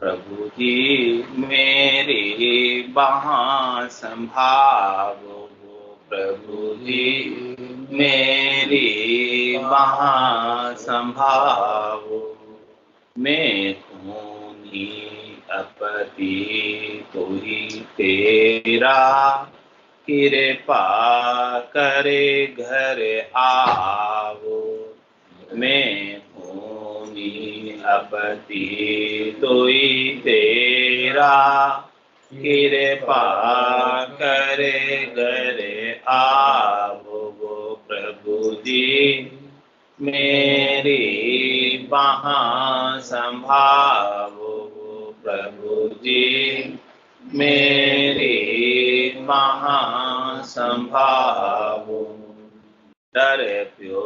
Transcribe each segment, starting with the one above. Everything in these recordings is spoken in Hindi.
प्रभु जी मेरी बाँह संभालो, प्रभु जी मेरी बाँह संभालो। मैं खूनी अपती तो ही तेरा, कृपा करे घर आओ। मैं खूनी अपती तो ही तेरा, कृपा करे घर आओ। प्रभु जी मेरी बाँह संभालो, प्रभु जी मेरी बाँह संभालो। डर प्यो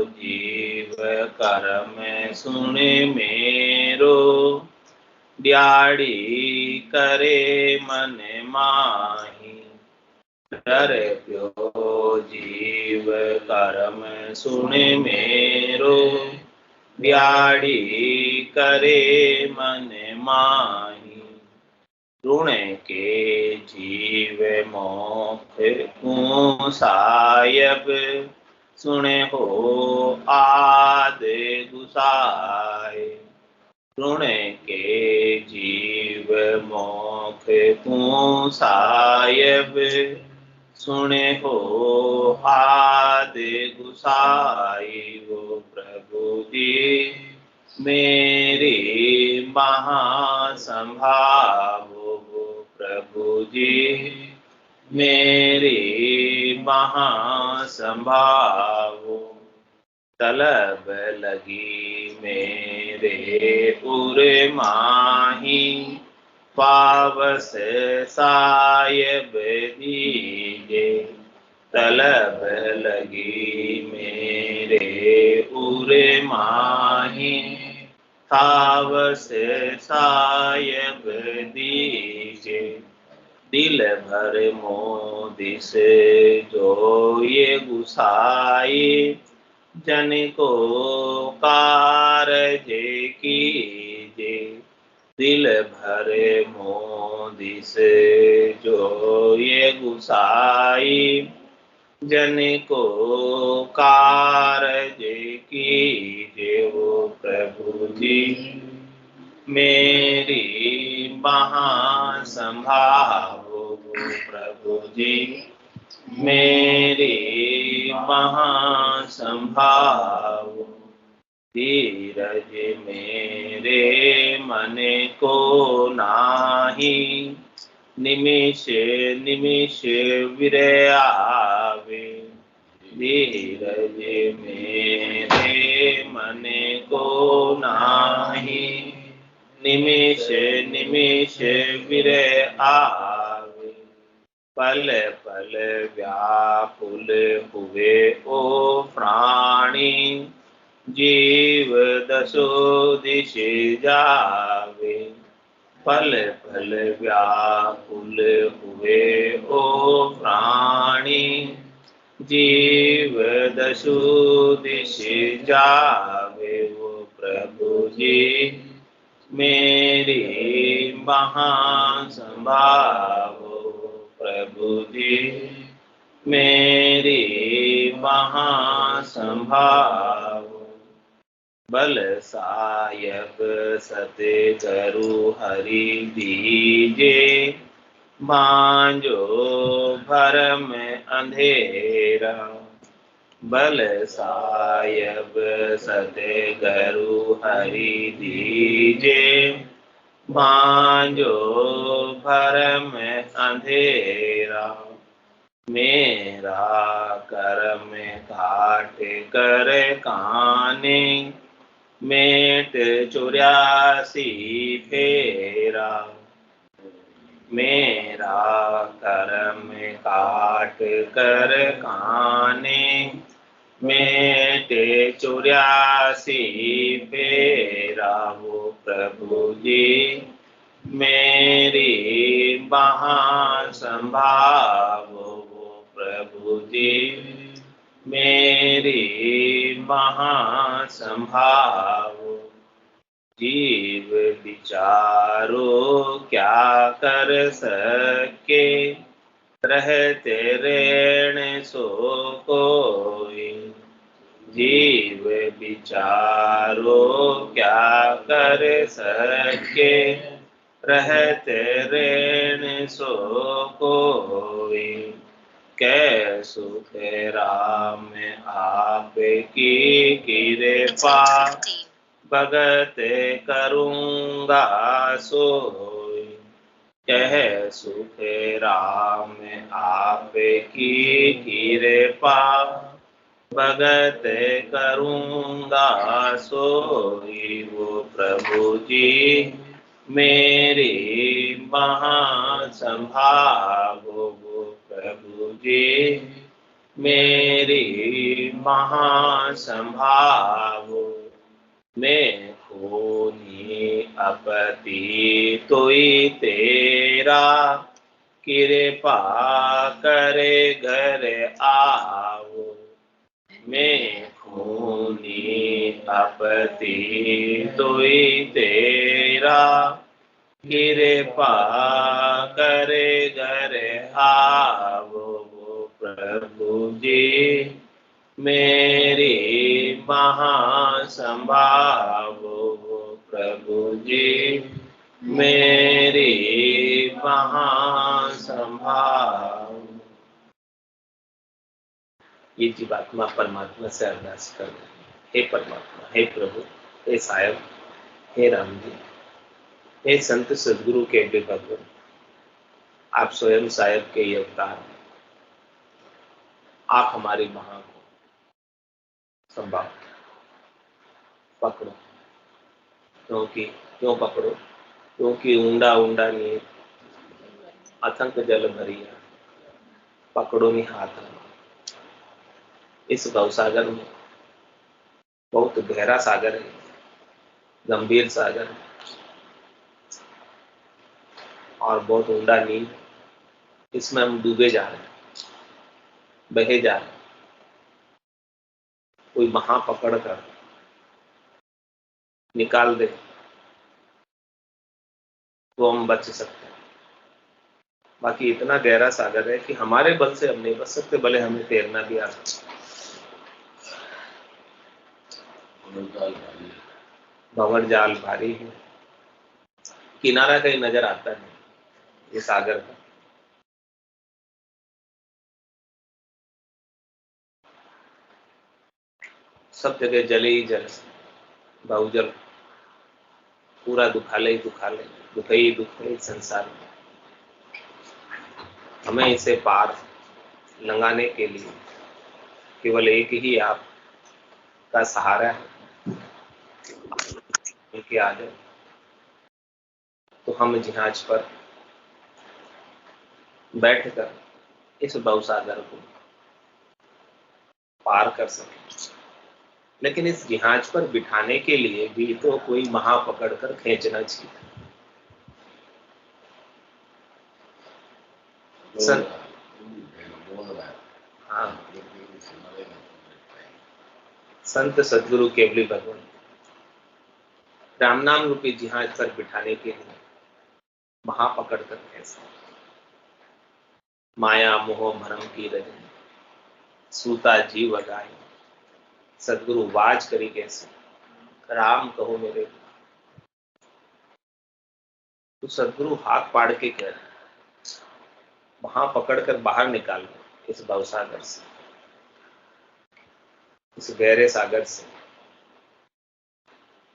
जीव कर्म सुन मेरो, ड्याड़ी करे मन माही। डर प्यो जीव कर्म सुन मेरो, ड्याड़ी करे मन माही। ऋण के जीव मोख को सायब, सुने हो आद गुसाए। ऋण के जीव मोख को सायब, सुने हो आद गुसाई। वो प्रभु जी मेरी बाँह संभालो, प्रभु जी मेरी बाँह संभालो। तलब लगी मेरे उर माही, पावस सायब दीजे। तलब लगी मेरे उर माही, पावस सायब दीजे। दिल भर मोदी से जो ये गुसाई, जन को कारज कीजे। दिल भर मोदी से जो ये गुसाई, जन को कारज कीजे। वो प्रभु जी मेरी बाँह संभालो, प्रभु जी मेरी बाँह संभालो। धीरज मेरे मन को नाही, निमिष निमिष विरह आवे। धीरज मेरे मन को नाही, निमिष निमिष विरह आवे। पल पल व्याकुल हुए ओ प्राणी, जीव दसो दिश जावे। पल पल व्याकुल हुए ओ प्राणी, जीव दसो दिश जावे। वो प्रभु जी मेरी बाँह संभालो, प्रभु जी मेरी बाँह संभालो। बल सायब सते गुरु हरि दीजे, भांजो भरम अंधेरा। बल सायब सते गुरु हरि दीजे, भांजो भरम अंधेरा। मेरा कर्म काट कर काने, मेट 84 फेरा। मेरा कर्म काट कर काने, मेट 84 फेरा। वो प्रभु जी मेरी बाँह संभालो, प्रभु जी मेरी बाँह संभालो। जीव विचारो क्या कर सके, रहते ऋण सो कोई। जीव विचारो क्या कर सके, रहते ऋण सो कोई। कै सुख राम आप की कृपा, भगत करूँगा सोई। कह सुख राम आप की कृपा, भगत करूँगा सोई। वो प्रभु जी मेरी महासंभागो, वो प्रभु जी मेरी महासंभागो। मैं खूनी अपति तोई तेरा, कृपा करे घर आओ। मैं खूनी अपति तोई तेरा, कृपा करे घर आओ। प्रभु जी मेरी महासंभागो, प्रभु जी मेरी महासंभागो। ये जीवात्मा परमात्मा से अरदास कर रहे हैं, हे परमात्मा, हे प्रभु, हे साहेब, हे राम जी, हे संत सदगुरु के भगवान, आप स्वयं साहेब के ये अवतार, आप हमारी महा को संभाल पकड़ो। क्यों पकड़ो? क्योंकि ऊंडा ऊंडा नीर अथंक जल भरिया, पकड़ो नी हाथ। इस भवसागर में बहुत गहरा सागर है, गंभीर सागर है और बहुत ऊंडा नीर। इसमें हम डूबे जा रहे हैं, बहे जा रहे हैं। कोई महा पकड़ कर निकाल दे तो हम बच सकते हैं, बाकी इतना गहरा सागर है कि हमारे बल से हम नहीं बच सकते, भले हमें तैरना भी आ सकता। भंवर जाल भारी है, किनारा कहीं नजर आता है ये सागर का। सब जगह जले ही जल, बहुजल, पूरा दुखाले ही दुखाले, दुख ही दुख है संसार में। हमें इसे पार लंघाने के लिए केवल एक ही आप का सहारा है, उनके आगे तो हम जहाज पर बैठकर इस भवसागर को पार कर सकें। लेकिन इस जहाज पर बिठाने के लिए भी तो कोई महा पकड़ कर खींचना चाहिए। हाँ, संत सदगुरु केवली भगवान राम नाम रूपी जहाज पर बिठाने के लिए महा पकड़ कर खींचना। माया मोह भरम की रजनी, सूता जीव अगाई, सदगुरु वाज करी कैसे, राम कहो मेरे। तो सदगुरु हाथ पाड़ के कह रहे, वहां पकड़कर बाहर निकाल दो इस भवसागर से, इस गहरे सागर से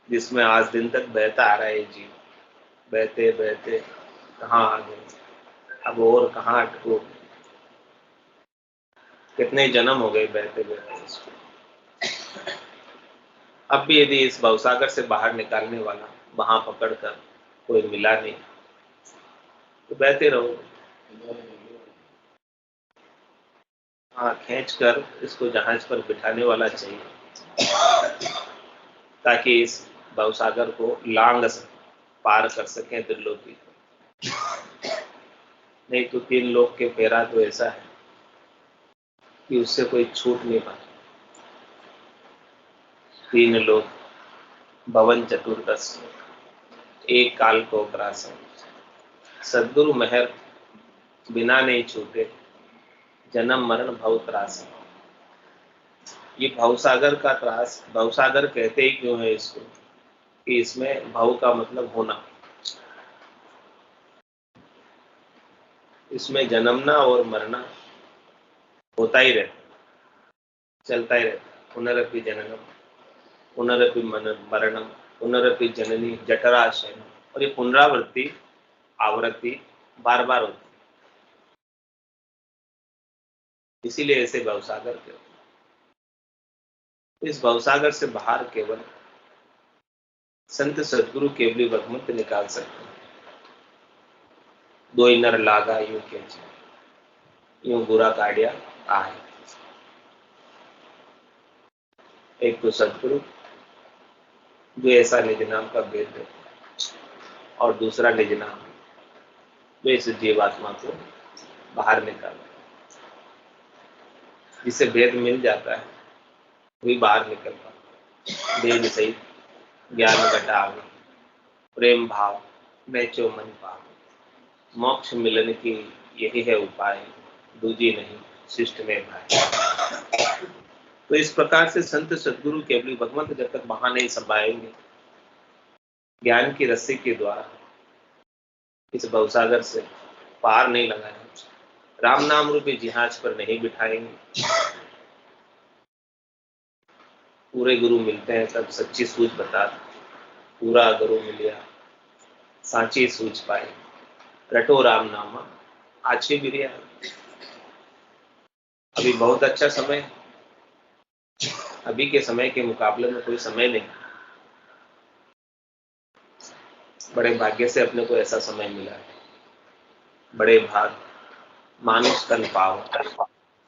जिसमें आज दिन तक बहता आ रहा है जीव। बहते बहते कहाँ आ गए, अब और कहाँ अटको। कितने जन्म हो गए बहते बहते इसको। अब भी यदि इस भवसागर से बाहर निकालने वाला वहां पकड़कर कोई मिला नहीं तो बहते रहो। हाँ, खींच कर इसको जहाज पर बिठाने वाला चाहिए ताकि इस भवसागर को लांग पार कर सकें त्रिलोकी। नहीं तो तीन लोक के फेरा तो ऐसा है कि उससे कोई छूट नहीं पाता। तीन लोक भवन चतुर्दश, एक काल को ग्रासन। सद्गुरु मेहर बिना नहीं छूटे, जन्म मरण भव त्रास। ये भवसागर का त्रास, भवसागर कहते ही क्यों है इसको, कि इसमें भव का मतलब होना, इसमें जन्मना और मरना होता ही रहता, चलता ही रहता। पुनरपि जननम, पुनरपि मरणम, पुनरपि जननी जठराशयम। और ये पुनरावृत्ति, आवृत्ति बार बार होती है, इसीलिए ऐसे भवसागर के। इस भवसागर से बाहर केवल संत सदगुरु केवली भगवंत निकाल सकते हैं। दो नर लागा यूं के यूं बुरा काढ़िया आए। एक तो सदगुरु जो ऐसा निज नाम का भेद देते, और दूसरा निज नाम जो इस जीवात्मा को बाहर निकालता। जिसे भेद मिल जाता है वही बाहर निकल पाता। भेद सही ज्ञान घटावे, प्रेम भाव मैचो मन पाव। मोक्ष मिलन की यही है उपाय, दूजी नहीं शिष्ट में भाई। तो इस प्रकार से संत सदगुरु केवली भगवंत जब तक वहां नहीं संभाएंगे, ज्ञान की रस्सी के द्वारा इस भवसागर से पार नहीं लगाएंगे, राम नाम रूपी जिहाज पर नहीं बिठाएंगे, पूरे गुरु मिलते हैं तब सच्ची सूझ बताते। पूरा गुरु मिलिया सांची सूझ पाए, रटो राम नामा आछी बिरिया। अभी बहुत अच्छा समय, अभी के समय के मुकाबले में कोई समय नहीं। बड़े भाग्य से अपने को ऐसा समय मिला है। बड़े भाग मानुष तन पाव,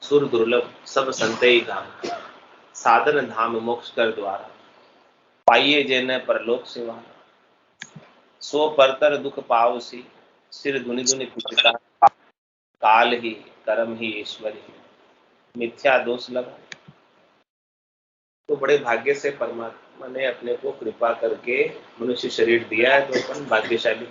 सुर दुर्लभ सब संते ही धाम। साधन धाम मोक्ष कर द्वारा, पाइये जेने परलोक सिवा। सो परतर दुख पावसी, सिर धुनि धुनि कुचिता। काल ही कर्म ही ईश्वर ही, मिथ्या दोष लगा। तो बड़े भाग्य से परमात्मा ने अपने को कृपा करके मनुष्य शरीर दिया है, तो अपन भाग्यशाली।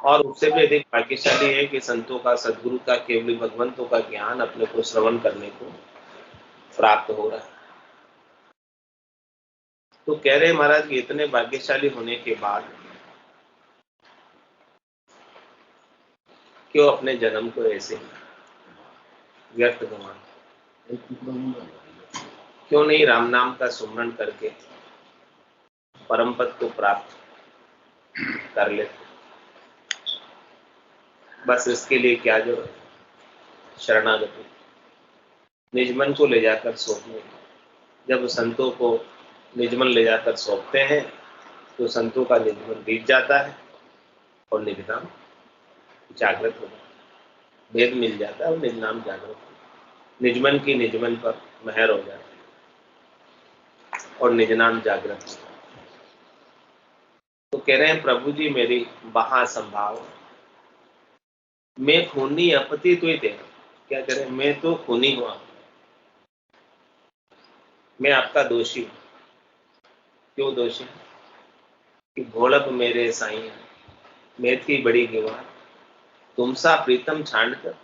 और उससे भी अधिक भाग्यशाली है कि संतों का, सदगुरु का, केवली भगवंतों का ज्ञान अपने को श्रवण करने को प्राप्त हो रहा है। तो कह रहे महाराज कि इतने भाग्यशाली होने के बाद क्यों अपने जन्म को ऐसे व्यर्थ गंवा, क्यों नहीं राम नाम का सुमरण करके परम पद को प्राप्त कर लेते। बस इसके लिए क्या जरूरत, शरणागति, निजमन को ले जाकर सौंपने। जब संतों को निजमन ले जाकर सौंपते हैं तो संतों का निजमन बीत जाता है और निजनाम जागृत हो जाता है। भेद मिल जाता है और निजनाम जागृत हो जाता है। निजमन की निजमन पर मेहर हो जाती है और निजनाम जागृत हो जाता है। तो कह रहे हैं प्रभु जी मेरी बहा संभाव, मैं खूनी अपति तो ही तेरा। क्या कह रहे हैं, मैं तो खूनी हुआ, मैं आपका दोषी हूं। क्यों दोषी, कि भोलक मेरे साईं मैं थी बड़ी गिवार, तुमसा प्रीतम छांड कर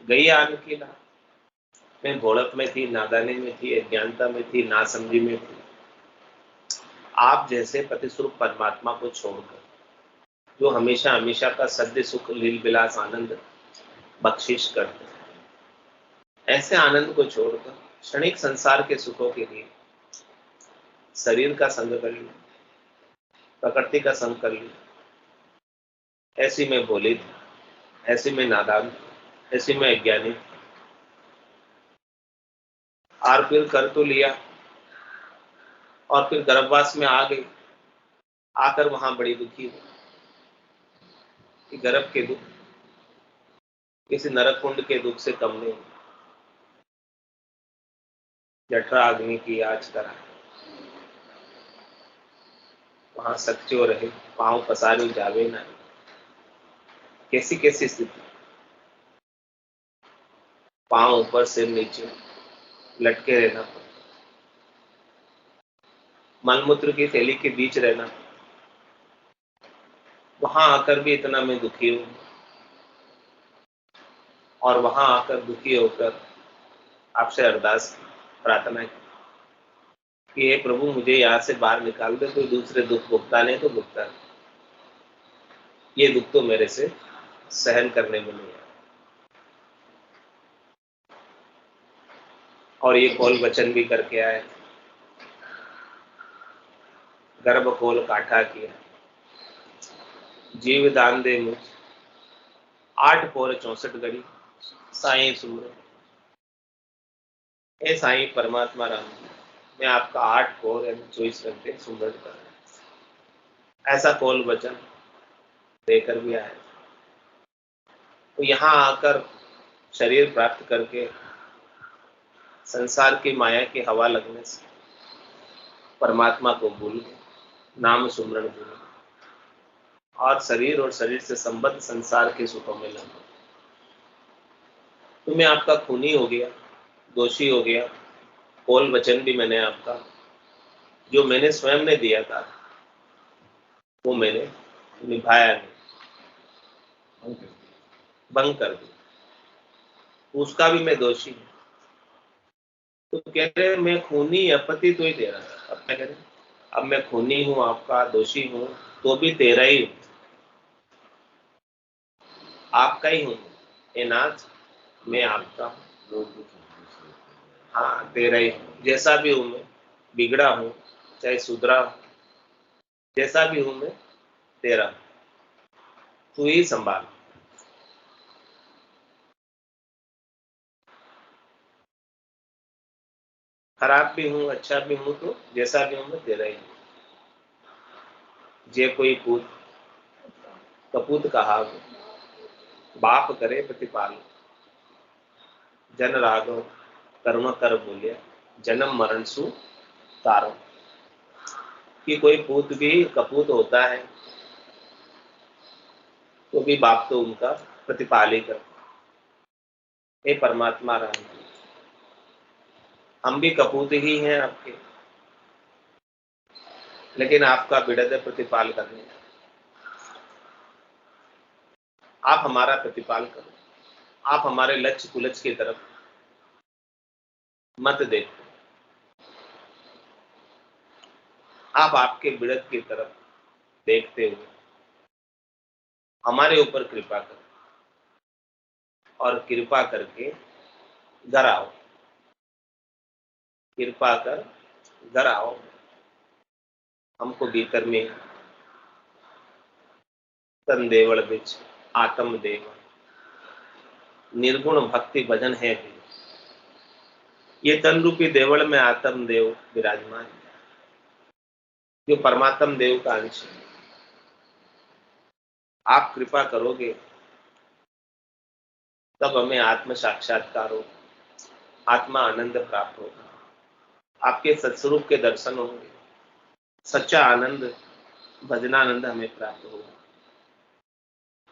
गई आग की ला। मैं भोलक में थी, नादानी में थी, अज्ञानता में थी, नासमझी में थी। आप जैसे प्रतिस्वरूप परमात्मा को छोड़कर, जो हमेशा हमेशा का सद्य सुख लील विलास आनंद बख्शिश करते हैं, ऐसे आनंद को छोड़कर क्षणिक संसार के सुखों के लिए शरीर का संग कर लिया, प्रकृति का संग कर लिया। ऐसी में भोली थी, ऐसी में नादान थी, ऐसी में अज्ञानी थी। और फिर कर तो लिया और फिर गर्भवास में आ गई। आकर वहां बड़ी दुखी हुई कि गर्भ के दुख किसी नरक कुंड के दुख से कम नहीं। जठरा अग्नि की आज करा, वहां सच्चो रहे, पांव पसारी जावे ना। कैसी कैसी स्थिति, पांव ऊपर सिर नीचे लटके रहना। मलमूत्र की थैली के बीच रहना, वहां आकर भी इतना मैं दुखी हूं, और वहां आकर दुखी होकर आपसे अरदास प्रार्थना की कि हे प्रभु मुझे यहाँ से बाहर निकाल दे, कोई दूसरे दुख भुगता नहीं तो भुगता नहीं, ये दुख तो मेरे से सहन करने में नहीं है। और ये कौल वचन भी करके आए, गर्भ खोल काठा किया, जीव दान दे मुझ, 8 पोर 64 घड़ी, साईं सुमरो। हे साईं परमात्मा राम जी, मैं आपका 8 पोर यानी 24 घंटे सुमरण कर रहा हूं। ऐसा कौल वचन देकर भी आए। तो यहाँ आकर शरीर प्राप्त करके संसार की माया की हवा लगने से परमात्मा को भूल गए, नाम सुमरण भूल गए, और शरीर और शरीर से संबद्ध संसार के सुखों में लग गए। तो मैं आपका खूनी हो गया, दोषी हो गया। कौल वचन भी मैंने आपका, जो मैंने स्वयं ने दिया था, वो मैंने निभाया नहीं, भंग कर दिया, उसका भी मैं दोषी हूं। तो कह रहे मैं खूनी अपति तो ही तेरा। अब क्या करें, अब मैं खूनी हूं, आपका दोषी हूं, तो भी तेरा ही हूं, आपका ही हूं। हे नाथ मैं आपका हूं। हाँ तेरा ही हूं, जैसा भी हूं मैं, बिगड़ा हूं चाहे सुधरा हूं, जैसा भी हूं मैं तेरा, तू ही संभाल। खराब भी हूं अच्छा भी हूं, तो जैसा भी हूं मैं तेरा ही हूं। जे कोई पूत कपूत कहा, बाप करे प्रतिपाल, जन राघव कर्म कर बोलिया, जन्म मरण सु तारो। कि कोई पूत भी कपूत होता है तो भी बाप तो उनका प्रतिपाल ही करता। हे परमात्मा राम जी, हम भी कपूत ही हैं आपके, लेकिन आपका बिड़द प्रतिपाल करने, आप हमारा प्रतिपाल करो, आप हमारे लक्ष्य कुलक्ष्य की तरफ मत देखो, आप आपके बिड़द की तरफ देखते हुए हमारे ऊपर कृपा करो, और कृपा करके घर आओ, कृपा कर घर आओ। हमको भीतर में तन देवल बिच आत्म देव, निर्गुण भक्ति भजन है भी, ये तन रूपी देवल में आत्म देव विराजमान है, जो परमात्म देव का अंश है। आप कृपा करोगे तब हमें आत्म साक्षात्कार हो, आत्मा आनंद प्राप्त होगा, आपके सत्स्वरूप के दर्शन होंगे, सच्चा आनंद भजनानंद हमें प्राप्त होगा।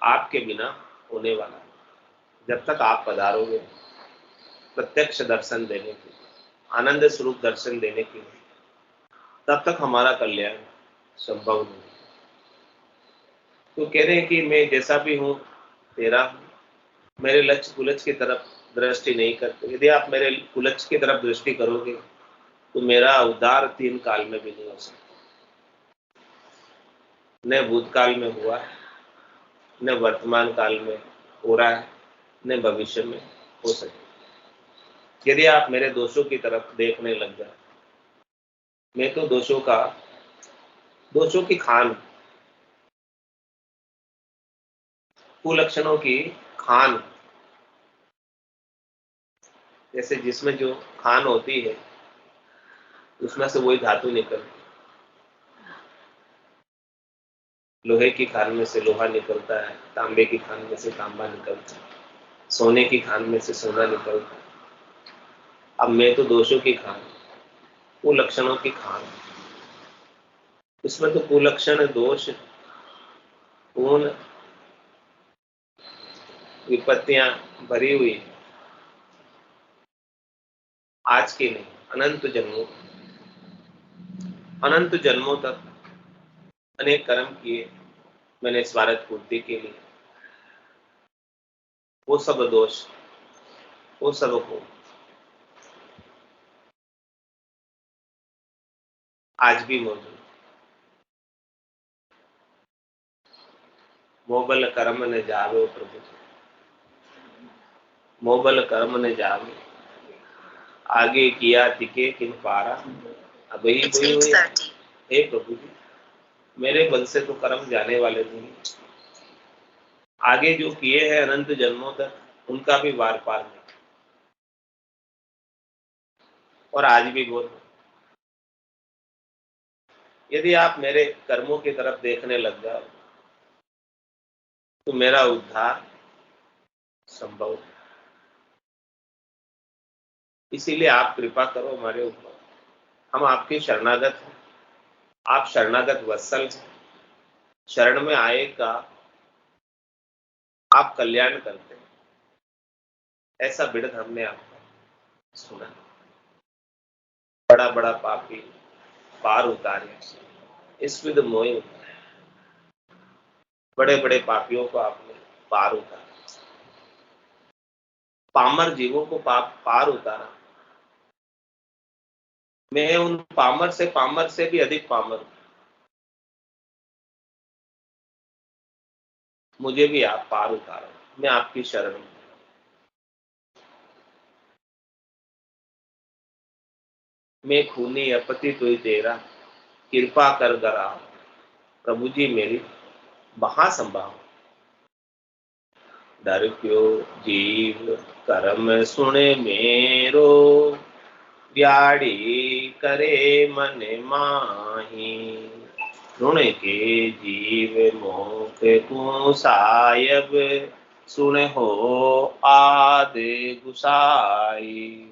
आपके बिना होने वाला है। जब तक आप पधारोगे प्रत्यक्ष दर्शन देने के लिए, आनंद स्वरूप दर्शन देने के लिए, तब तक हमारा कल्याण संभव नहीं। तो कह रहे हैं कि मैं जैसा भी हूं तेरा हूं, मेरे लक्ष्य कुलक्ष्य की तरफ दृष्टि नहीं करते। यदि आप मेरे कुलक्ष्य की तरफ दृष्टि करोगे तो मेरा उद्धार 3 काल में भी नहीं हो सकता। न भूतकाल में हुआ है, न वर्तमान काल में हो रहा है, न भविष्य में हो सके। यदि आप मेरे दोषों की तरफ देखने लग जाए, मैं तो दोषों की खान, कुलक्षणों की खान, जैसे जिसमें जो खान होती है उसमें से वही धातु निकलती, लोहे की खान में से लोहा निकलता है, तांबे की खान में से तांबा निकलता है, सोने की खान में से सोना निकलता है। अब मैं तो दोषों की खान, कुलक्षणों की खान, इसमें तो कुलक्षण दोष पूर्ण विपत्तियां भरी हुई, आज की नहीं अनंत जन्मों। अनंत जन्मों तक अनेक कर्म किए मैंने स्वार्थ पूर्ति के लिए। वो सब दोष, वो सब को आज भी मौजूद। मोबल कर्म ने जावे प्रभु जी, मोबल कर्म ने जावे, आगे किया तिके किन पारा, अब ही कोई हुई। हे प्रभु जी, मेरे बल से तो कर्म जाने वाले नहीं, आगे जो किए हैं अनंत जन्मों तक उनका भी वार पार नहीं, और आज भी बोल। यदि आप मेरे कर्मों की तरफ देखने लग जाओ तो मेरा उद्धार संभव है। इसीलिए आप कृपा करो हमारे ऊपर, हम आपके शरणागत हैं, आप शरणागत वत्सल हैं। शरण में आए का आप कल्याण करते हैं, ऐसा बिड़द हमने आपका सुना। बड़ा बड़ा पापी पार उतारे, इस विध मोह उतारे, बड़े बड़े पापियों को आपने पार उतारा, पामर जीवों को पार उतारा। मैं उन पामर से भी अधिक पामर हूं, मुझे भी आप पार उतारो, मैं आपकी शरण हूं। मैं खूनी अपति तुई तेरा, कृपा कर गरा, प्रभु जी मेरी महासंभाव। डर क्यों जीव कर्म सुने मेरो, ब्याड़ी करे मन माही, ऋण के जीव मोख को सायब, सुन हो आदि गुसाई।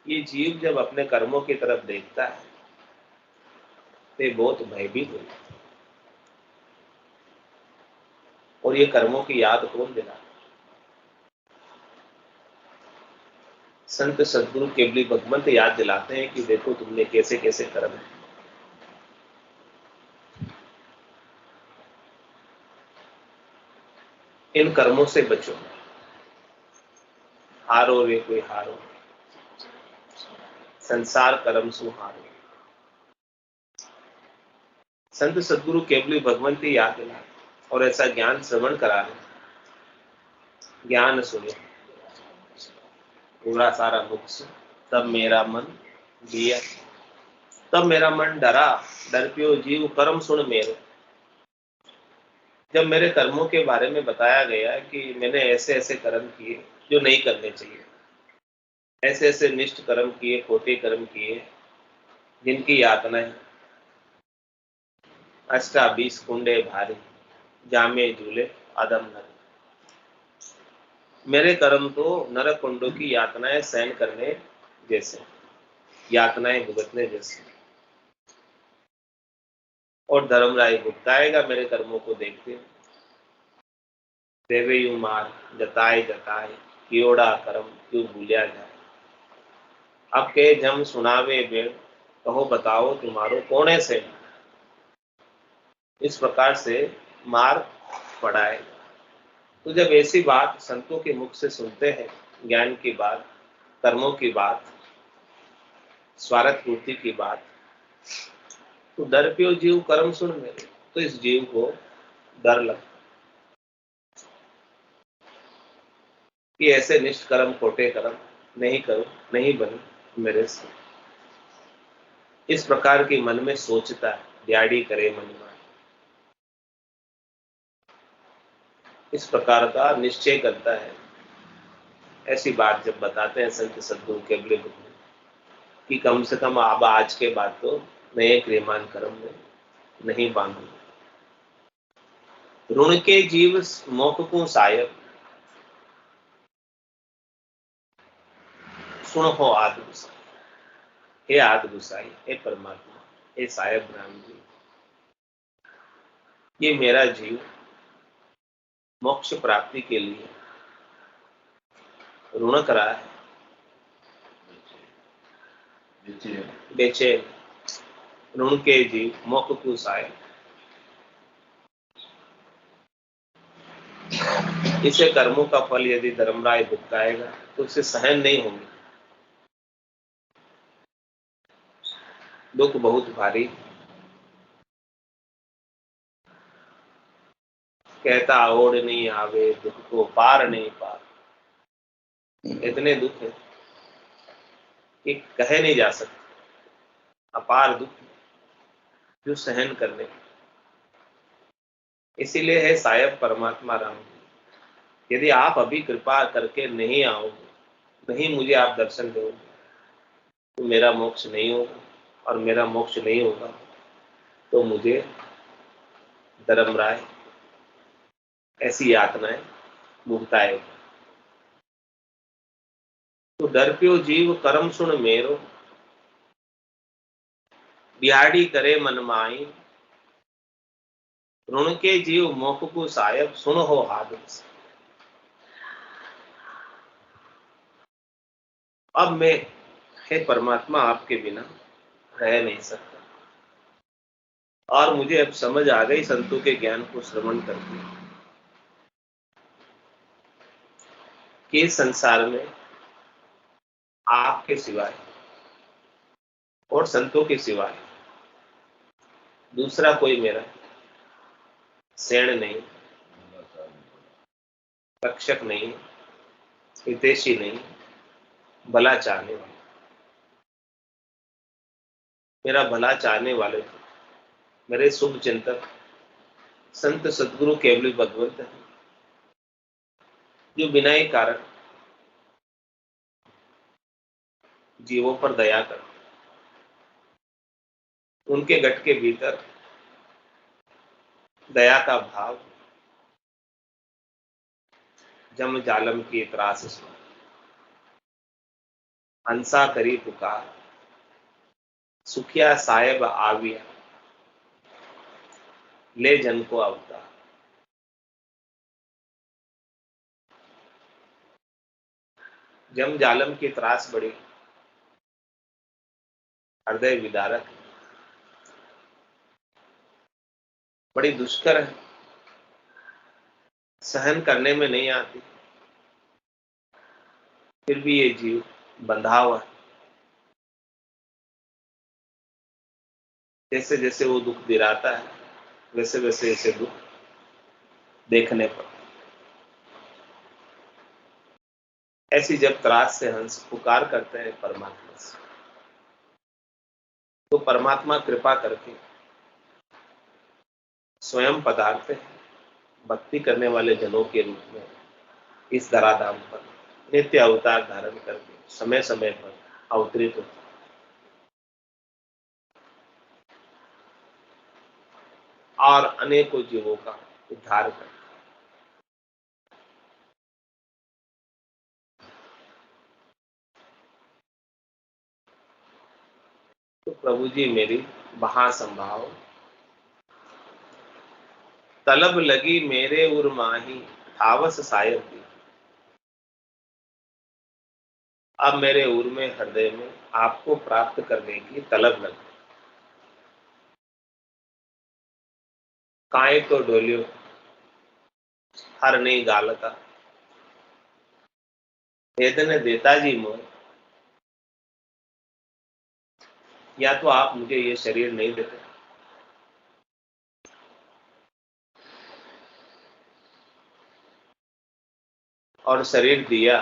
ये जीव जब अपने कर्मों की तरफ देखता है तो बहुत भयभीत होता है, और ये कर्मों की याद कौन दिलाता? संत सदगुरु केवली भगवंत याद दिलाते हैं कि देखो तुमने कैसे कैसे कर्म है। इन कर्मों से बचो, हारो रे कोई हारो, संसार कर्म सुहारो। संत सदगुरु केवली भगवंती याद दिला और ऐसा ज्ञान श्रवण करा रहे, ज्ञान सुने पूरा सारा मुख से, तब मेरा मन दिया, तब मेरा मन डरा, डर प्यो जीव कर्म सुन मेरे। जब मेरे कर्मों के बारे में बताया गया कि मैंने ऐसे ऐसे कर्म किए जो नहीं करने चाहिए, ऐसे ऐसे निष्ठ कर्म किए, खोटे कर्म किए, जिनकी यातनाएं अष्टा 20 कुंडे भारी, जामे झूले अदम नर। मेरे कर्म तो नरक कुंडों की यातनाएं सहन करने जैसे, यातनाएं भुगतने जैसे, और धर्मराय भुगताएगा मेरे कर्मों को देखते। देवे यू मार जताए जताए, कियोड़ा कर्म क्यों भूलिया जाए। अब के जम सुनावे बेड़, कहो बताओ तुम्हारो कोने से। इस प्रकार से मार पड़ाए। तो जब ऐसी बात संतों के मुख से सुनते हैं, ज्ञान की बात, कर्मों की बात, स्वार्थ पूर्ति की बात, तो डर प्यो जीव कर्म सुन मेरे, तो इस जीव को डर लगता कि ऐसे निष्ठ कर्म, खोटे कर्म नहीं करो, नहीं बने मेरे से। इस प्रकार की मन में सोचता है, ब्याड़ी करे मन में, इस प्रकार का निश्चय करता है। ऐसी बात जब बताते हैं संत सद्गुरु केवली कि कम से कम अब आज के बाद तो नए क्रियमान कर्म में नहीं बांधो। ऋण के जीव मोख को सायब, सुन हो आदि गुसाई। हे आदि गुसाई, हे परमात्मा, हे सायब राम जी, ये मेरा जीव मोक्ष प्राप्ति के लिए ऋण करा है, बेचैन ऋण के जीव मोख को साय। इसे कर्मों का फल यदि धर्मराय भुगताएगा तो उसे सहन नहीं होंगे। दुख बहुत भारी, कहता ओढ़ नहीं आवे दुख को पार नहीं पार। इतने दुख है कि कहे नहीं जा सकते, अपार दुख जो सहन करने। इसीलिए है सायब परमात्मा राम, यदि आप अभी कृपा करके नहीं आओगे, नहीं मुझे आप दर्शन दोगे, तो मेरा मोक्ष नहीं होगा, और मेरा मोक्ष नहीं होगा तो मुझे धर्मराय ऐसी यातनाएं भुगताएगा। तो डर प्यो जीव कर्म सुन मेरो, बिहाड़ी करे मन माई। ऋण के जीव मोख को सायब सुन हो आदेश। अब मैं हे परमात्मा आपके बिना रह नहीं सकता, और मुझे अब समझ आ गई संतों के ज्ञान को श्रवण करके कि इस संसार में आपके सिवाय और संतों के सिवाय दूसरा कोई मेरा शरण नहीं, रक्षक नहीं, हितैषी नहीं, भला चाहने वाला। मेरा भला चाहने वाले थे मेरे शुभ चिंतक संत सदगुरु केवली भगवंत है, जो बिना ही कारण जीवों पर दया कर, उनके गट के भीतर दया का भाव जम जालम की त्रास सुन। हंसा करी पुकार सुखिया साहेब आविया, ले जन को अवतार। जम जालम की त्रास बड़ी हृदय विदारक, बड़ी दुष्कर है, सहन करने में नहीं आती, फिर भी ये जीव बंधा हुआ है। जैसे जैसे वो दुख दिलाता है वैसे वैसे इसे दुख देखने पर। ऐसी जब त्रास से हंस पुकार करते हैं परमात्मा से, तो परमात्मा कृपा करके स्वयं पधारते हैं भक्ति करने वाले जनों के रूप में इस धराधाम पर, नित्य अवतार धारण करके समय समय पर अवतरित होते, और अनेकों जीवों का उद्धार करते। तो प्रभु जी मेरी बहा संभाव, तलब लगी मेरे उर माही, थावस सायब दी। अब मेरे उर में हृदय में आपको प्राप्त करने की तलब लगी। काय तो डोलियो हर नहीं गालता, वेदन देता जी मोह। या तो आप मुझे ये शरीर नहीं देते, और शरीर दिया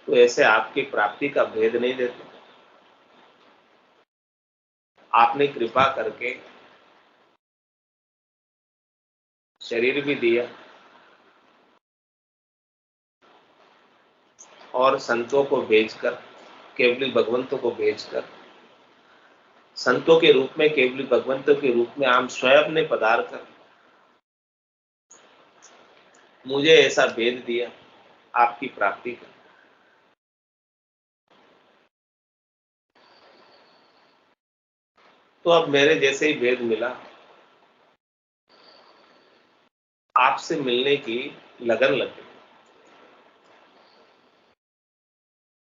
तो ऐसे आपकी प्राप्ति का भेद नहीं देते। आपने कृपा करके शरीर भी दिया और संतों को भेजकर, केवली भगवंतों को भेजकर, संतों के रूप में, केवली भगवंतों के रूप में आप स्वयं ने पधार कर मुझे ऐसा भेद दिया आपकी प्राप्ति का। तो अब मेरे जैसे ही भेद मिला, आपसे मिलने की लगन लग गई।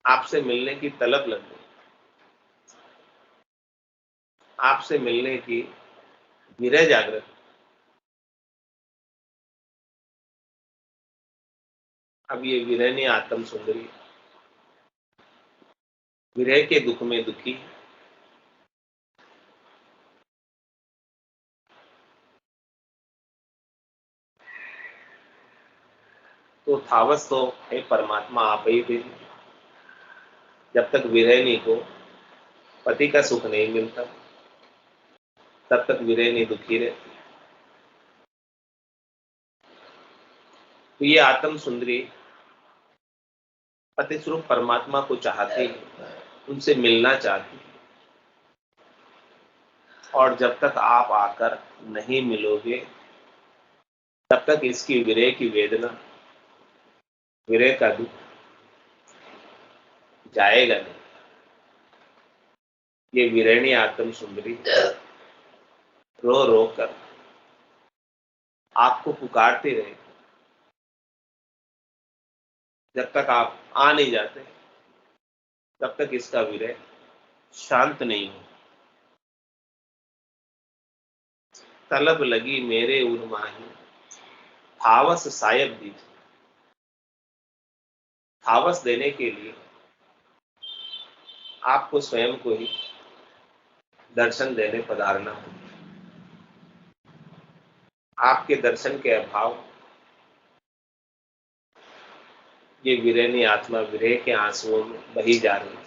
आपसे मिलने की तलब लग गई, आपसे मिलने की विरह जागृत। अब ये विरहनी आत्म सुंदरी विरह के दुख में दुखी, तो थावस तो हे परमात्मा आप ही थे। जब तक विरहनी को पति का सुख नहीं मिलता, तब तक विरहनी दुखी रहती। तो ये आत्म सुंदरी पति स्वरूप परमात्मा को चाहती है, उनसे मिलना चाहती है। और जब तक आप आकर नहीं मिलोगे, तब तक इसकी विरह की वेदना, विरह का दुख जाएगा नहीं। ये विरहणी आत्म सुंदरी रो रो कर आपको पुकारती रहेगी। जब तक आप आ नहीं जाते, तब तक इसका विरह शांत नहीं हो। तलब लगी मेरे उन्माही, थावस सायब दीजिए। थावस देने के लिए आपको स्वयं को ही दर्शन देने पधारना हो। आपके दर्शन के अभाव ये विरहनी आत्मा विरह के आंसुओं में बही जा रही है।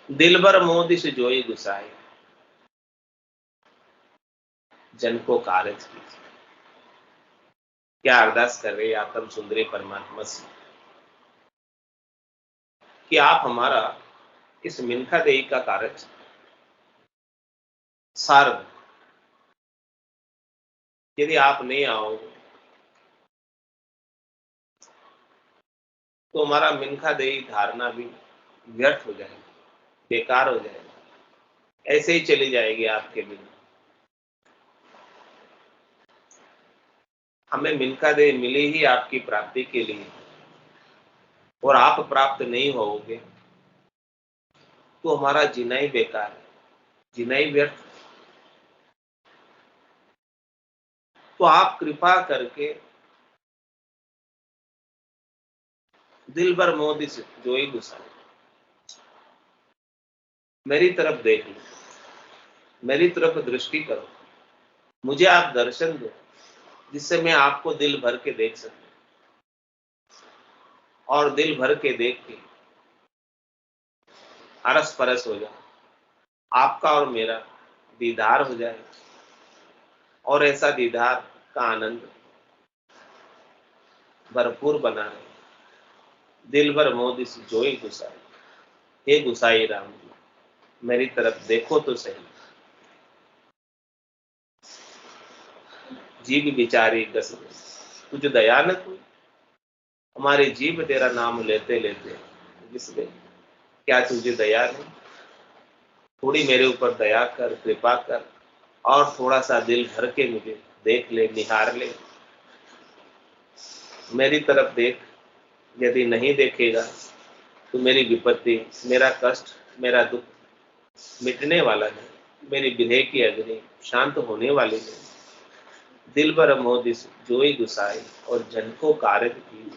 दिलबर मोदी से जोई गुसाए, जन को कारज कीजिए। क्या अरदास कर रही आत्म सुंदरी परमात्मा से कि आप हमारा इस मिनखा देही का कारज सार दो। यदि आप नहीं आओगे तो हमारा मिनखा देही धारणा भी व्यर्थ हो जाएगी, बेकार हो जाएगी, ऐसे ही चली जाएगी आपके बिना। हमें मिनखा देही मिली ही आपकी प्राप्ति के लिए, और आप प्राप्त नहीं होगे तो हमारा जीना ही बेकार है, जीना ही व्यर्थ। तो आप कृपा करके दिल भर मोदी से जो ही गुस्सा, मेरी तरफ देख लो, मेरी तरफ दृष्टि करो, मुझे आप दर्शन दो, जिससे मैं आपको दिल भर के देख सकूं, और दिल भर के देख के अरस परस हो जाए, आपका और मेरा दीदार हो जाए, और ऐसा दीदार का आनंद भरपूर बना रहे। दिल भर मोदी से जो ही गुसाई, हे गुसाई राम जी, मेरी तरफ देखो तो सही। जीव बिचारी गस तुझ दया न कोई, हमारी जीव तेरा नाम लेते लेते घिस गई। क्या तुझे दया नहीं? थोड़ी मेरे ऊपर दया कर, कृपा कर, और थोड़ा सा दिल भर के मुझे देख ले, निहार ले, मेरी तरफ देख। यदि नहीं देखेगा तो मेरी विपत्ति, मेरा कष्ट, मेरा दुख मिटने वाला नहीं, मेरी विरह की अग्नि शांत होने वाली नहीं। दिल भर मोदी जोई गुसाई, और जन को कारज की।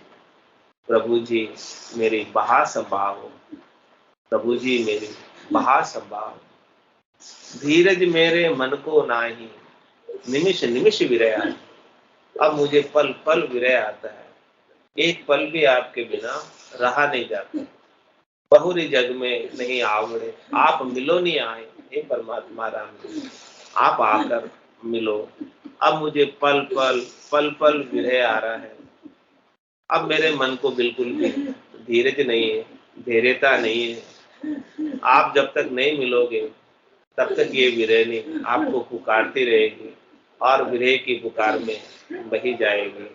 प्रभु जी मेरी बहा संभाव, प्रभु जी मेरी बहा संभाव। धीरज मेरे मन को नाही, निमिष निमिष विरह आए। अब मुझे पल पल विरह आता है, एक पल भी आपके बिना रहा नहीं जाता। बहुरी जग में नहीं आवड़े, आप मिलो नहीं आए। हे परमात्मा राम जी, आप आकर मिलो। अब मुझे पल पल विरह आ रहा है। अब मेरे मन को बिल्कुल भी धीरज नहीं है, धैर्यता नहीं है। आप जब तक नहीं मिलोगे, तब तक ये विरहनी आपको पुकारती रहेगी, और विरह की पुकार में बही जाएगी।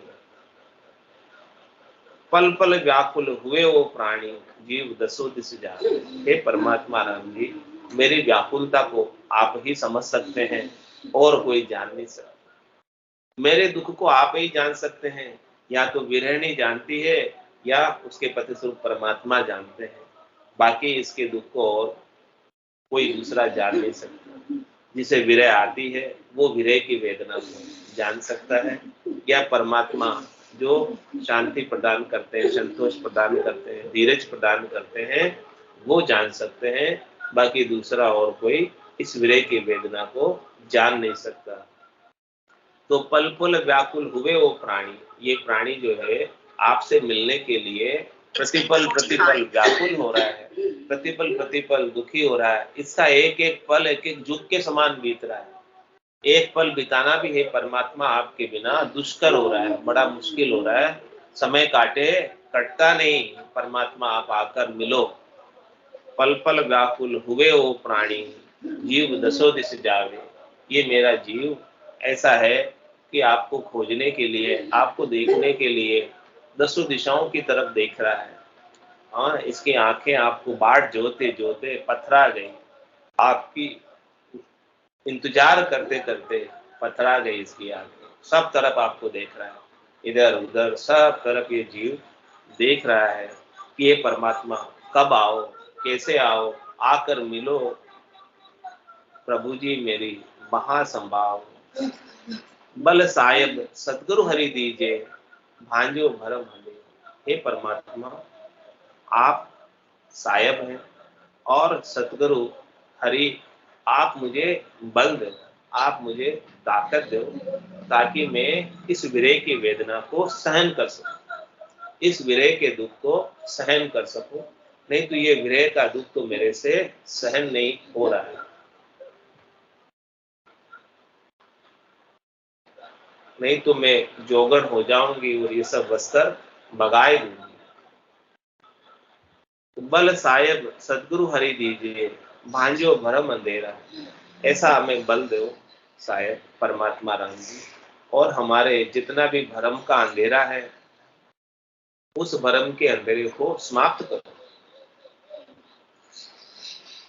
पल पल व्याकुल हुए वो प्राणी, जीव दसो दिस जाए। हे परमात्मा राम जी, मेरी व्याकुलता को आप ही समझ सकते हैं, और कोई जान नहीं सकता। मेरे दुख को आप ही जान सकते हैं, या तो विरहणी जानती है, या उसके पति स्वरूप परमात्मा जानते हैं। बाकी इसके दुख को और कोई दूसरा जान नहीं सकता। जिसे विरह आती है वो विरह की वेदना को जान सकता है, या परमात्मा जो शांति प्रदान करते हैं, संतोष प्रदान करते हैं, धीरज प्रदान करते हैं, वो जान सकते हैं। बाकी दूसरा और कोई इस विरह की वेदना को जान नहीं सकता। तो पल पल व्याकुल हुए वो प्राणी, ये प्राणी जो है आपसे मिलने के लिए प्रतिपल प्रतिपल व्याकुल हो रहा है, प्रतिपल प्रतिपल दुखी हो रहा है। इसका एक एक पल एक एक युग के समान बीत रहा है। एक पल बिताना भी है परमात्मा आपके बिना दुष्कर हो रहा है, बड़ा मुश्किल हो रहा है। समय काटे कटता नहीं, परमात्मा आप आकर मिलो। पल पल व्याकुल हुए वो प्राणी, जीव दसो दिश जावे। ये मेरा जीव ऐसा है कि आपको खोजने के लिए, आपको देखने के लिए दसों दिशाओं की तरफ देख रहा है। हाँ, इसकी आंखें आपको बाट जोते जोते पथरा गई। आपकी इंतजार करते करते पथरा गई इसकी आंखें। सब तरफ आपको देख रहा है, इधर उधर सब तरफ ये जीव देख रहा है कि ये परमात्मा कब आओ, कैसे आओ, आकर मिलो प्रभु जी मेरी महासंभाव। बल साहेब सतगुरु हरि दीजिए, भांजो भरम हमें। हे परमात्मा, आप साहेब हैं और सतगुरु हरि, आप मुझे बल दो, आप मुझे ताकत दो, ताकि मैं इस विरह की वेदना को सहन कर सकूं, इस विरह के दुख को सहन कर सकूं। नहीं तो ये विरह का दुख तो मेरे से सहन नहीं हो रहा है। नहीं तो मैं जोगन हो जाऊंगी और ये सब वस्त्र बगाए दूंगी। बल साहेब सदगुरु हरि दीजिए, भांजो भरम अंधेरा। ऐसा हमें बल दो साहेब परमात्मा राम जी, और हमारे जितना भी भरम का अंधेरा है उस भरम के अंधेरे को समाप्त करो।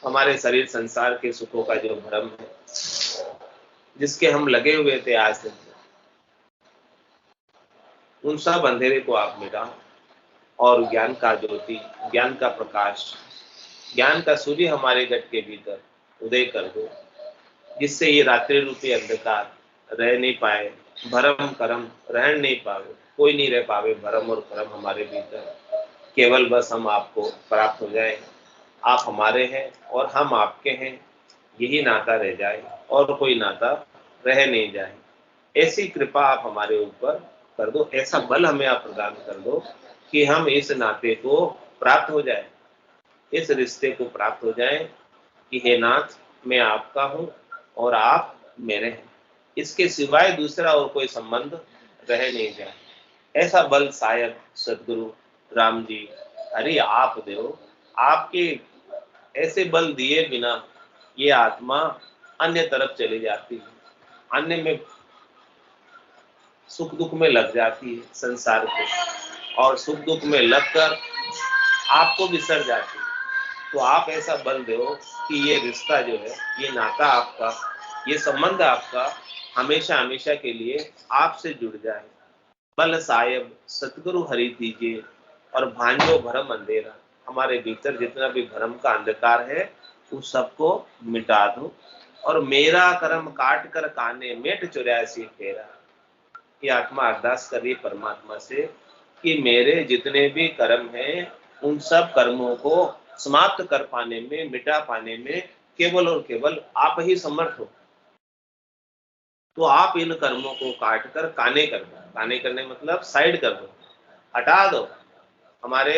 हमारे शरीर संसार के सुखों का जो भरम है, जिसके हम लगे हुए थे आज दिन, उन सब अंधेरे को आप मिटाओ और ज्ञान का ज्योति, ज्ञान का प्रकाश, ज्ञान का सूर्य हमारे गट के भीतर उदय कर दो, जिससे ये रात्रि रूपी अंधकार रह नहीं पाए, भरम करम रह नहीं पावे, कोई नहीं रह पावे भरम और करम हमारे भीतर। केवल बस हम आपको प्राप्त हो जाए, आप हमारे हैं और हम आपके हैं, यही नाता रह जाए और कोई नाता रह नहीं जाए। ऐसी कृपा आप हमारे ऊपर कर दो, ऐसा बल हमें आप प्रदान कर दो कि हम इस नाते को प्राप्त हो जाए, इस रिश्ते को प्राप्त हो जाए कि हे नाथ, मैं आपका हूं और आप मेरे हैं, इसके सिवाय दूसरा और कोई संबंध रह नहीं जाए। ऐसा बल शायद सदगुरु राम जी हरि आप दो। आपके ऐसे बल दिए बिना ये आत्मा अन्य तरफ चली जाती है, अन्य में सुख दुख में लग जाती है संसार के, और सुख दुख में लगकर आपको बिसर जाती है। तो आप ऐसा बल दो कि ये रिश्ता जो है, ये नाता आपका, ये संबंध आपका हमेशा हमेशा के लिए आपसे जुड़ जाए। बल साहेब सतगुरु हरि दीजिए और भांजो भरम अंधेरा। हमारे भीतर जितना भी भरम का अंधकार है उस सबको मिटा दो, और मेरा कर्म काट कर काने मेट 84 फेरा। ये आत्मा अरदास कर रही है परमात्मा से कि मेरे जितने भी कर्म हैं उन सब कर्मों को समाप्त कर पाने में, मिटा पाने में केवल और केवल आप ही समर्थ हो। तो आप इन कर्मों को काट कर काने कर दो। काने करने मतलब साइड कर दो, हटा दो, हमारे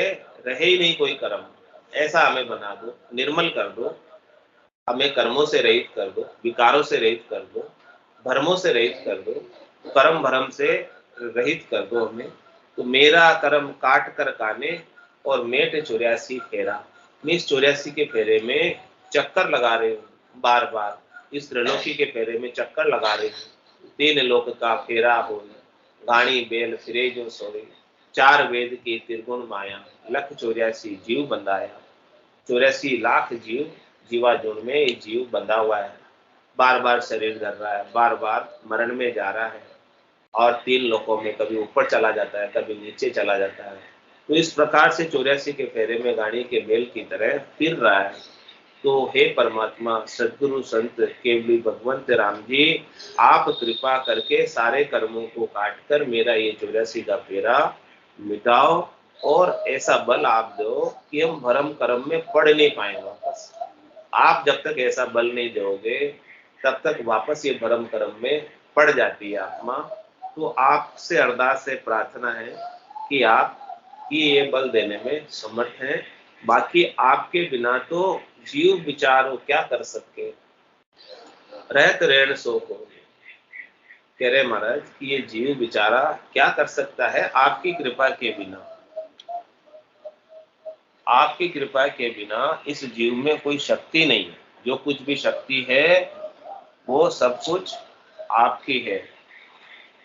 रहे ही नहीं कोई कर्म, ऐसा हमें बना दो, निर्मल कर दो, हमें कर्मों से रहित कर दो, विकारों से रहित कर दो, भरमों से रहित कर दो, कर्म भरम से रहित कर दो हमें। तो मेरा कर्म काट कर काने और मेट 84 फेरा। मैं इस 84 के फेरे में चक्कर लगा रही हूँ बार बार, इस त्रिलोकी के फेरे में चक्कर लगा रही हूँ। 3 लोक का फेरा हो, गाड़ी बेल फिरे जो सोए, 4 वेद की त्रिगुण माया, लख 84 जीव बंधाया। 84 लाख जीव जीवाजून में ये जीव बंधा हुआ है, बार बार शरीर धर रहा है, बार बार मरण में जा रहा है, और 3 लोकों में कभी ऊपर चला जाता है, कभी नीचे चला जाता है। तो इस प्रकार से 84 के फेरे में गाड़ी के बैल की तरह फिर रहा है। तो हे परमात्मा, सदगुरु संत केवली भगवंत राम जी, आप कृपा करके सारे कर्मों को काटकर मेरा ये 84 का फेरा मिटाओ और ऐसा बल आप दो कि हम भरम कर्म में पड़ नहीं पाए वापस। आप जब तक ऐसा बल नहीं दोगे तब तक वापस ये भरम कर्म में पड़ जाती है आत्मा। तो आपसे अरदास से प्रार्थना है कि आप कि ये बल देने में समर्थ हैं। बाकी आपके बिना तो जीव विचारो क्या कर सके, रहत रहन सो को। कह रहे महाराज कि ये जीव विचारा क्या कर सकता है आपकी कृपा के बिना। आपकी कृपा के बिना इस जीव में कोई शक्ति नहीं है। जो कुछ भी शक्ति है वो सब कुछ आपकी है,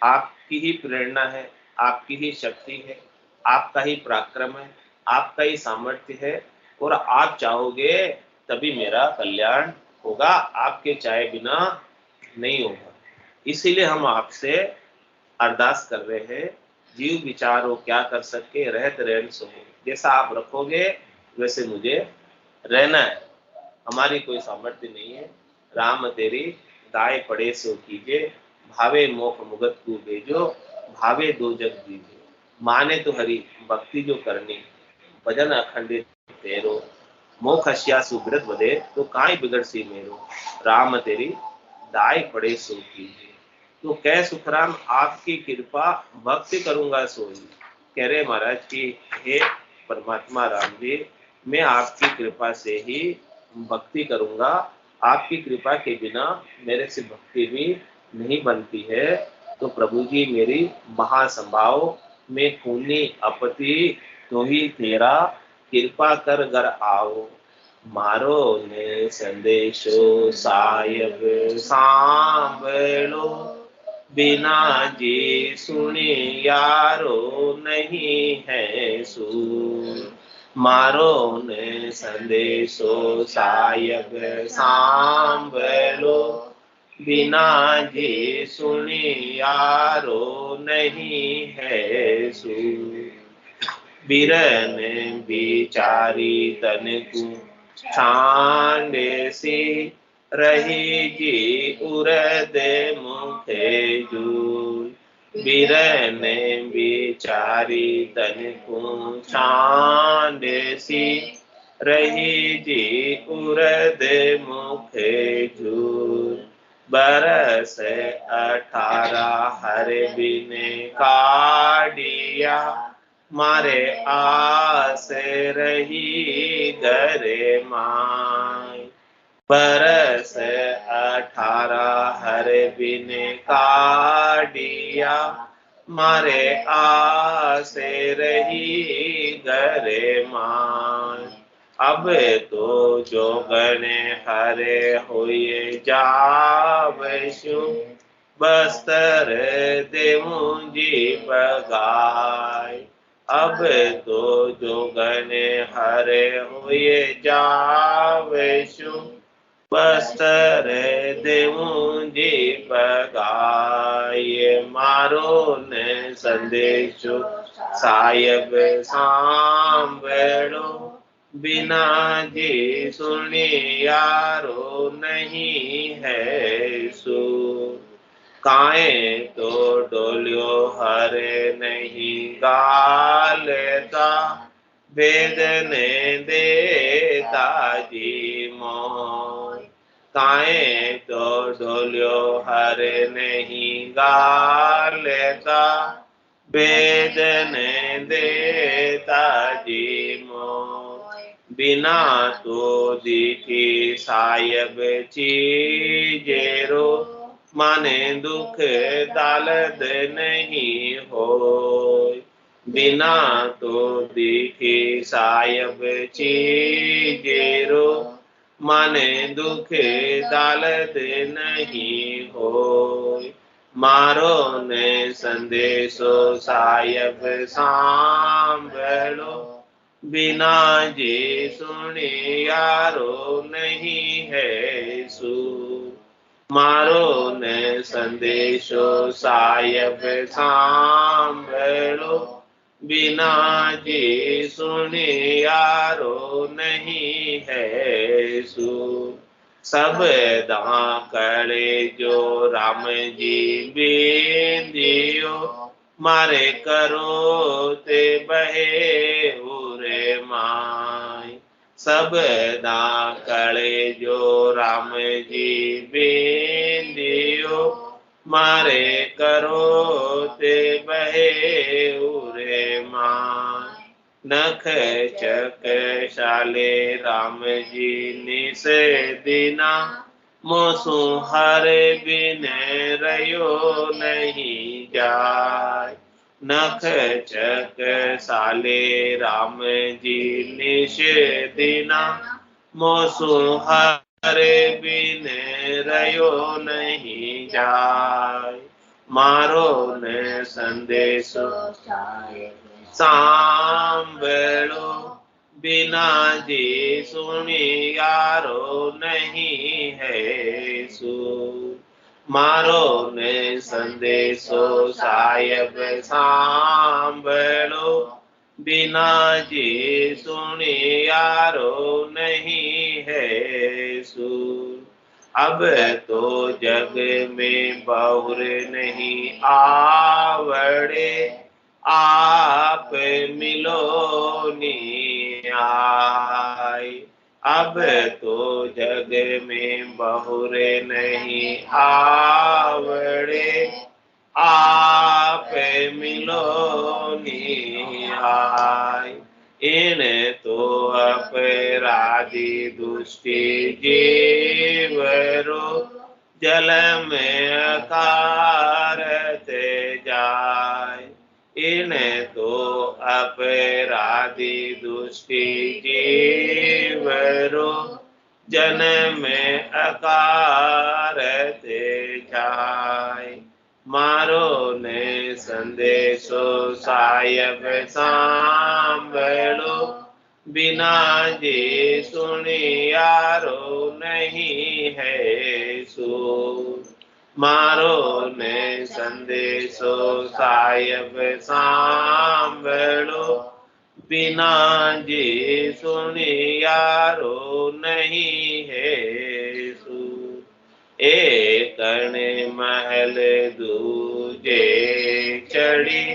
आपकी ही प्रेरणा है, आपकी ही शक्ति है, आपका ही पराक्रम है, आपका ही सामर्थ्य है। और आप चाहोगे तभी मेरा कल्याण होगा, आपके चाहे बिना नहीं होगा। इसीलिए हम आपसे अरदास कर रहे हैं, जीव विचारो क्या कर सके, रहत रहन सो। जैसा आप रखोगे वैसे मुझे रहना है, हमारी कोई सामर्थ्य नहीं है। राम तेरी दाय पड़े सो कीजे, भावे मोख मुगत को भेजो, भावे दो जग दीजे। माने तो हरि भक्ति जो करनी, भजन अखंडित तेरो, मोख हस्या सुब्रत बदे तो काई बिगड़ सी मेरो। राम तेरी दाय पड़े सो कीजे। तो कह सुखराम आपकी कृपा भक्ति करूंगा सोई। कह रहे महाराज की हे परमात्मा राम जी, मैं आपकी कृपा से ही भक्ति करूंगा। आपकी कृपा के बिना मेरे से भक्ति भी नहीं बनती है। तो प्रभु जी मेरी महासंभाव में खूनी अपति तो ही तेरा, कृपा कर घर आओ। मारो ने संदेशो सायब सांभलो, बिना जी सुनी यारो नहीं है सूर। मारो ने संदेशो सायब सांभलो, बिना जी सुनी यारो नहीं है सूर। बिरन बिचारी तन को छांडे सी, रही जी उरद मुखे जूल। बिरन बिचारी तन को छांडे सी, रही जी उरद मुखे जूल। बरस 18 हर बिने काढ़िया, मारे आस रही घरे माय। बरस 18 हर बिने काढ़िया, मारे आस रही घरे माय। अब तो जोगन हरे हुए जावशु, बस्तर देवूं जी बगाय। अब तो जोगन हरे हुए जावशु, बस्तर देवूं जी बगाय। मारो ने संदेशो सायब सांभलो, बिना जी सुनी यारो नहीं है सूर। काए तो डोलियो हरे नहीं गालता, वेदने देता जी मोय। काए तो डोलियो हरे नहीं गालता, वेदने देता जी मोय। बिना तो दिखी सायब चीजेरो, माने दुख दालद नहीं होय। बिना तो दिखी सायब चीजेरो, माने दुख दालद नहीं होय। मारो ने संदेशो सायब सांभलो, बिना जी सुनी यारो नहीं है सूर। मारो ने संदेशो सायब सांभलो, बिना जी सुने यारो नहीं है सु। सब दाकड़े जो राम जी बिंदियो, मारे करो ते बहे उरे माय। सब दाकड़े जो राम जी बिंदियो, मारे करो ते बहे उरे माय। नख चक शाले राम जी निस दिना, मोसु हर बिन रयो नहीं जाय। नख चक साले राम जी निश दिना, मोसु हर बिन रयो नहीं जाय। मारो ने संदेशो सांभळो, बिना जी सुनी यारो नहीं है सु। मारो ने संदेशो साहेब सांभळो, बिना जी सुनी यारो नहीं है सु। अब तो जग में बहुर नहीं आवड़े, आप मिलो नियाय। अब तो जग में बहुर नहीं आवड़े, आप मिलो नियाय। इन तो अपराधी दुष्टि जीवरो, जल में अकारत जाय। इन तो अपराधी दुष्टि जीवरो, जन में अकारत जाय। मारो ने संदेशो साहेब सांभळो, बिना जी सुनी यारो नहीं है सु। मारो ने संदेशो साहेब सांभळो, बिना जी सुनी यारो नहीं है सु। एक महल दूजे चढ़ी,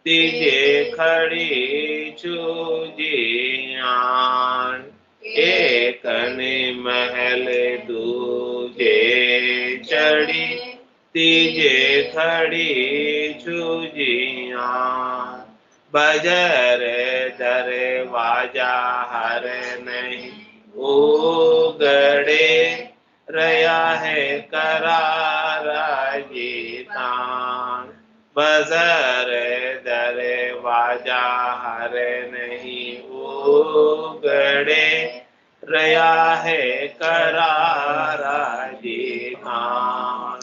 तीजे खड़ी चूजियान। एक महल दूजे चढ़ी, तीजे खड़ी चूजियान। बजर दरवाजा हर नहीं उगड़े, रया है करारा जीतान। बजर दरवाजा हर नहीं उगड़े, रया है करारा जीतान।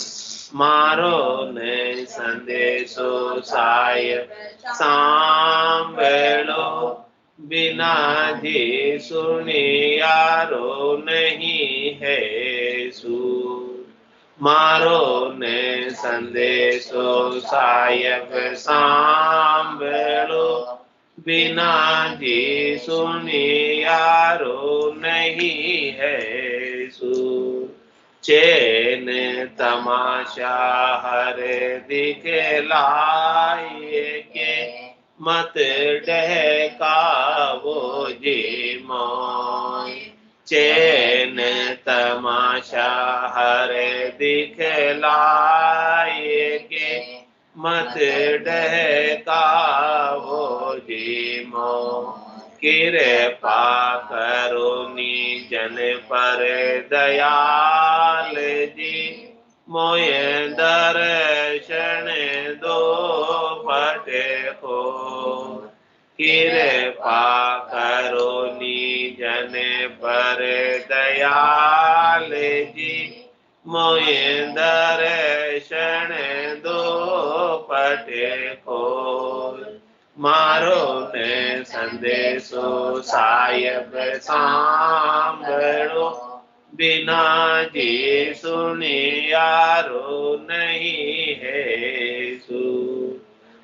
मारो ने संदेशो साहेब सांभळो, बिना जी सुनी यारो नहीं है सु। मारो ने संदेशो साहेब सांभळो, बिना जी सुनी यारो नहीं है सु। चैन तमाशा हर दिखलाए के, मत डहकावो जी मोय। चैन तमाशा हर दिखलाए के, मत डहकावो जी मोय। कृपा करो निजन पर दयाल जी, मोय दर्शन दो फटे को। कृपा करो निजन पर दयाल जी, मोय दर्शन दो फटे को। मारो ने संदेशो साहेब सांभळो, बिना जी सुनी यारो नहीं है सु।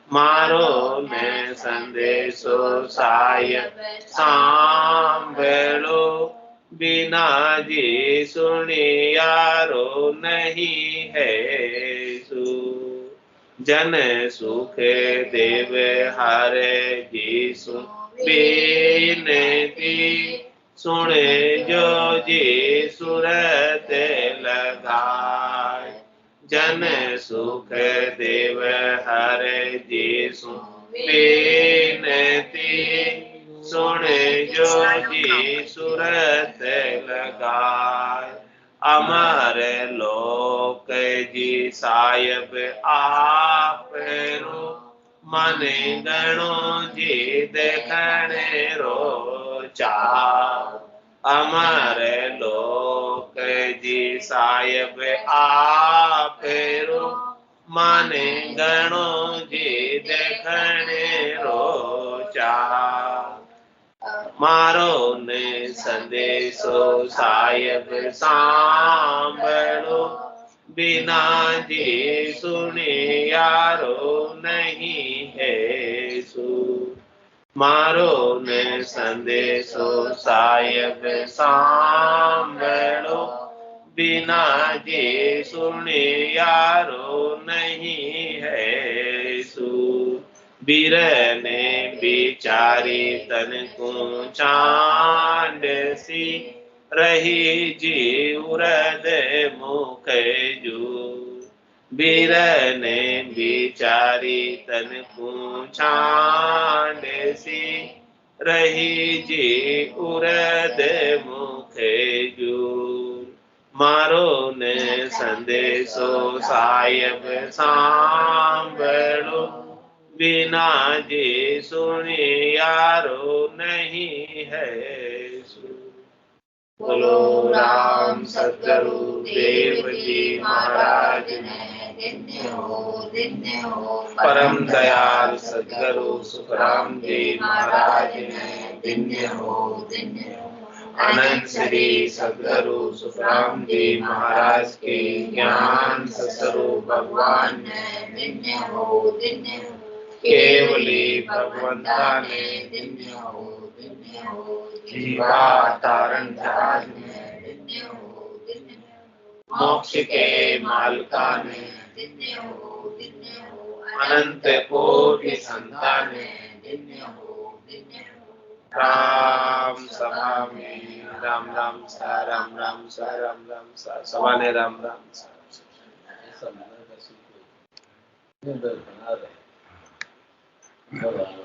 मारो ने संदेशो साहेब सांभळो बिना जी सुनियारो नहीं है सु जन सुख देव हरे जी सुन बेनती सुने जो जी सुरत लगाए जन सुख देव हरे जी सुन बेनती सुने जो जी सुरत लगाए अमर लोक जी साहेब आप रो मन गणो जी देखने रो चा अमर लोक जी साहेब आप रो मन गणो जी देखने रो चा मारो ने संदेशो साहेब सांभळो बिना जी सुनियारो नहीं है सु मारो ने संदेशो साहेब सांभळो बिना जी सुनियारो नहीं है सु बीर ने बिचारी तन को चांदसी रही जी उरद मुख जू बीर ने बिचारी तन को चांदसी रही जी उरद मुख जू मारो ने संदेशो साहेब सांभळो बिना जी सुनियारो नहीं है सु बोलो राम सतगुरु देव जी महाराज ने धन्य हो परम दयाल सतगुरु सुखराम जी महाराज ने धन्य हो अनंत श्री सतगुरु सुखराम जी महाराज के ज्ञान स्वरूप भगवान ने धन्य हो केवली भगवंता ने धन्य हो जीवा तारण जहाज ने धन्य हो मोक्ष के मालका ने धन्य हो अनंत कोटि संतान ने धन्य हो राम सभा में राम राम सा राम राम सा राम राम सा सभा ने राम राम सा ऐसा बना रहे